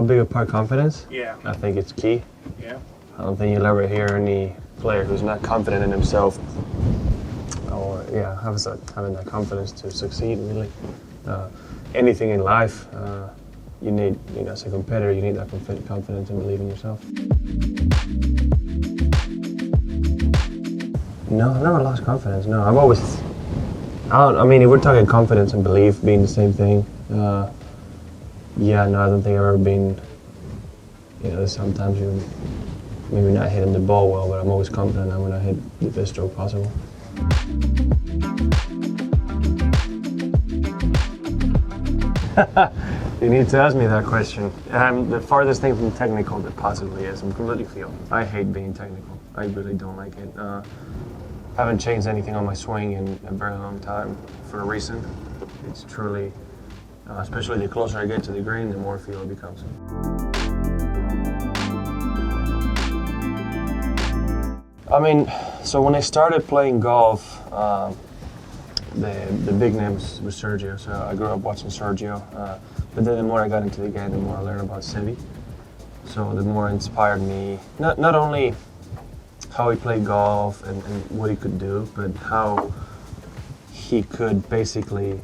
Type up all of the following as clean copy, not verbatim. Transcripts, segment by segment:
How big a part confidence? Yeah. I think it's key. Yeah. I don't think you'll ever hear any player who's not confident in himself or having that confidence to succeed really. Anything in life, you need, as a competitor, you need that confidence and believe in yourself. No, I've never lost confidence. No, I've always. If we're talking confidence and belief being the same thing, I don't think I've ever been. Sometimes you maybe not hitting the ball well, but I'm always confident I'm gonna hit the best stroke possible. You need to ask me that question. I'm the farthest thing from technical that possibly is. I'm completely feel. I hate being technical. I really don't like it. Haven't changed anything on my swing in a very long time for a reason. It's truly, especially the closer I get to the green, the more feel it becomes. So when I started playing golf, the big name was Sergio. So I grew up watching Sergio. But then the more I got into the game, the more I learned about Sevi. So the more it inspired me, not only how he played golf and what he could do, but how he could basically,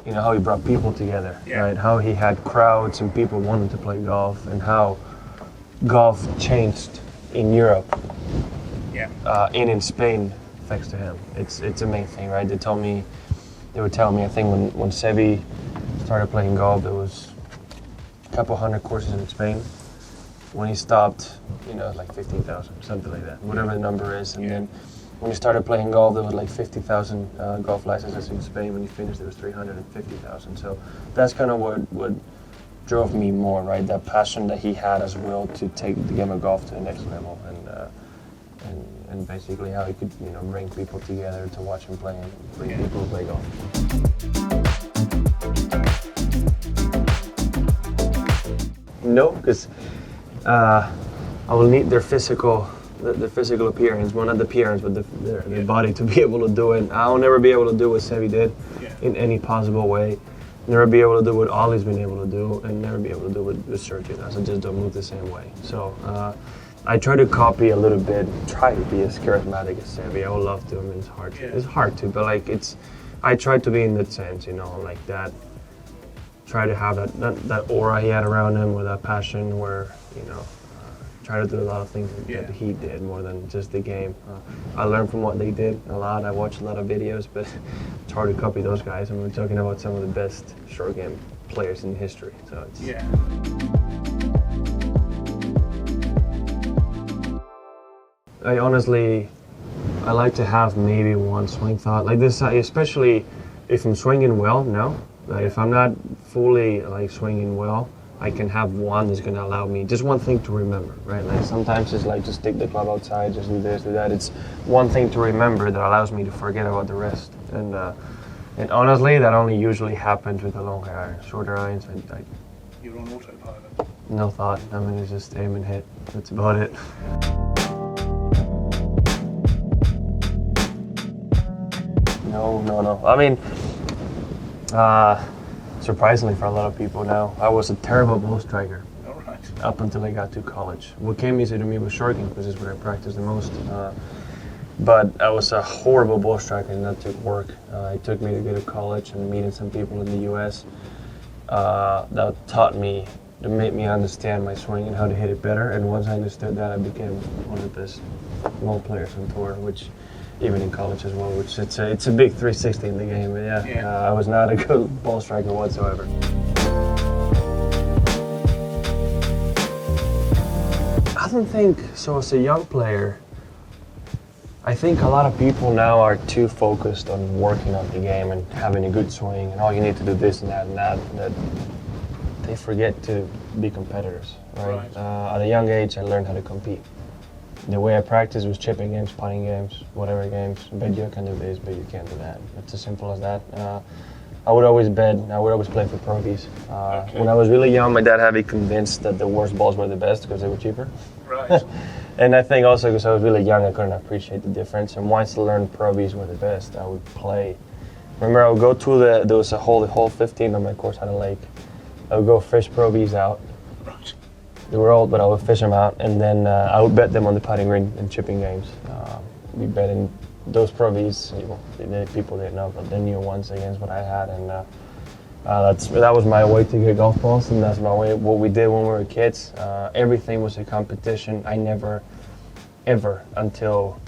how he brought people together, right? How he had crowds and people wanting to play golf, and how golf changed in Europe, and in Spain, thanks to him. It's amazing, right? They would tell me, I think when Sevi started playing golf, there was a couple hundred courses in Spain. When he stopped, like 15,000, something like that, whatever the number is. And then when he started playing golf, there was like 50,000 golf licenses in Spain. When he finished, there was 350,000. So that's kind of what drove me more, right? That passion that he had as well to take the game of golf to the next level, and basically how he could, bring people together to watch him play and bring people to play golf. No, because I will need their physical appearance. Well, not the appearance, but their body to be able to do it. I'll never be able to do what Sevi did in any possible way. Never be able to do what Ollie's been able to do, and never be able to do what Sergio does. I just don't move the same way. So I try to copy a little bit, try to be as charismatic as Sevi. I would love to. It's hard to. It's hard to, but I try to be in that sense, like that. Try to have that aura he had around him, or that passion, where try to do a lot of things that he did more than just the game. I learned from what they did a lot. I watched a lot of videos, but it's hard to copy those guys. And we're talking about some of the best short game players in history. So it's I like to have maybe one swing thought like this, especially if I'm swinging well. If I'm not fully swinging well, I can have one that's going to allow me just one thing to remember, right? Like sometimes it's like just take the club outside, just do this, do that. It's one thing to remember that allows me to forget about the rest. And honestly, that only usually happens with a longer iron. Shorter irons, You're on autopilot. No thought. It's just aim and hit. That's about it. No. Surprisingly for a lot of people now, I was a terrible ball striker up until I got to college. What came easy to me was short game, because it's where I practiced the most. But I was a horrible ball striker, and that took work. It took me to go to college and meeting some people in the U.S. That taught me, to make me understand my swing and how to hit it better. And once I understood that, I became one of the best ball players on tour, which even in college as well, which it's a big 360 in the game. But I was not a good ball striker whatsoever. I don't think so. As a young player, I think a lot of people now are too focused on working on the game and having a good swing, and you need to do this and that, that they forget to be competitors. Right? At a young age, I learned how to compete. The way I practiced was chipping games, putting games, whatever games. Bet you can do this, but you can't do that. It's as simple as that. I would always bet. I would always play for probies. When I was really young, my dad had me convinced that the worst balls were the best because they were cheaper. Right. And I think also because I was really young, I couldn't appreciate the difference. And once I learned probies were the best, I would play. Remember, I would go to there was a hole 15 on my course at a lake. I would go fish probies out. They were old, but I would fish them out, and then I would bet them on the putting green and chipping games. We bet in those Pro Vs, the people didn't know, but the new ones against what I had, and that was my way to get golf balls, and that's my way. What we did when we were kids, everything was a competition. I never, ever, until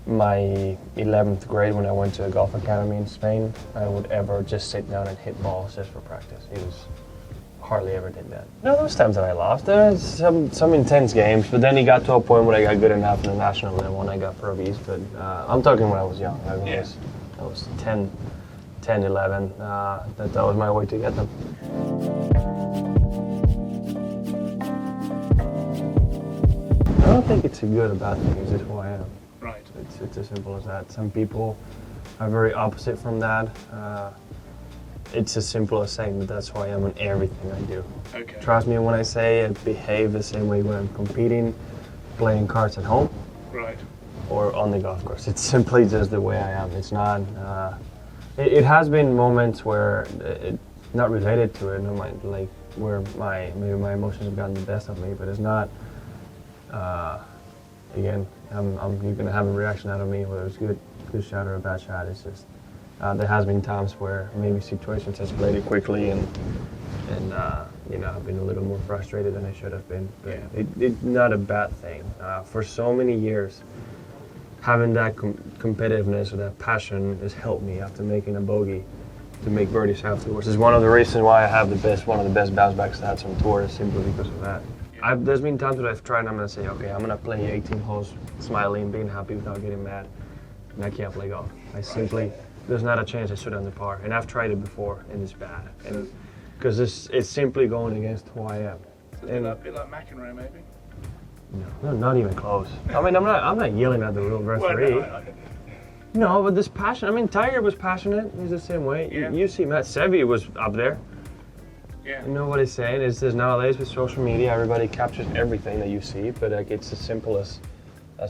my 11th grade when I went to a golf academy in Spain, I would ever just sit down and hit balls just for practice. It was hardly ever did that. No, those times that I lost, there was some intense games, but then it got to a point where I got good enough in the national level and I got Pro Vs, but I'm talking when I was young. I was 10, 11, that was my way to get them. I don't think it's a good or bad thing, it's just who I am. Right. It's as simple as that. Some people are very opposite from that. It's as simple as saying that that's who I am in everything I do. Okay. Trust me when I say I behave the same way when I'm competing, playing cards at home, Right. or on the golf course. It's simply just the way I am. It's not. It has been moments where not related to it, like where maybe my emotions have gotten the best of me, but it's not. Again, you're gonna have a reaction out of me, whether it's good shot or a bad shot. It's just there has been times where maybe situations escalated quickly, and I've been a little more frustrated than I should have been. But it's not a bad thing. For so many years, having that competitiveness or that passion has helped me after making a bogey to make birdies afterwards. It's one of the reasons why I have one of the best bounce back stats on tour, is simply because of that. There's been times that I've tried and I'm going to say, okay, I'm going to play 18 holes smiling, being happy without getting mad, and I can't play golf. There's not a chance I should on the par, and I've tried it before, and it's bad. Because it's simply going against who I am. A bit like McEnroe, maybe? No, not even close. I mean, I'm not yelling at the real referee. Well, No, but this passion, I mean, Tiger was passionate. He's the same way. Yeah. You see Matt Seve was up there. yeah. You know what he's saying? It's just nowadays with social media, everybody captures everything that you see, but it's as simple as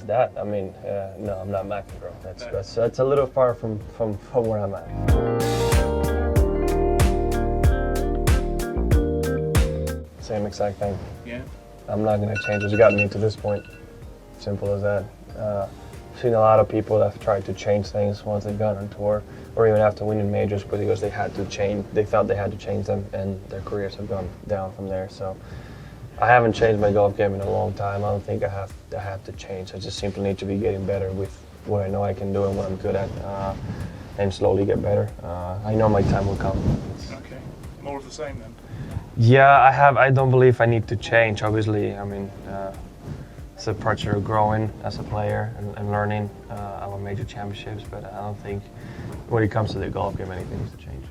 that. I mean, no, I'm not McEnroe. That's a little far from where I'm at. Same exact thing. Yeah. I'm not going to change what's gotten me to this point. Simple as that. I've seen a lot of people that have tried to change things once they've gone on tour, or even after winning majors, because they felt they had to change them, and their careers have gone down from there. So I haven't changed my golf game in a long time. I don't think I have to change. I just simply need to be getting better with what I know I can do and what I'm good at, and slowly get better. I know my time will come. Okay. More of the same then? Yeah, I don't believe I need to change. Obviously, I mean, it's a pressure of growing as a player and learning. I won major championships, but I don't think when it comes to the golf game, anything needs to change.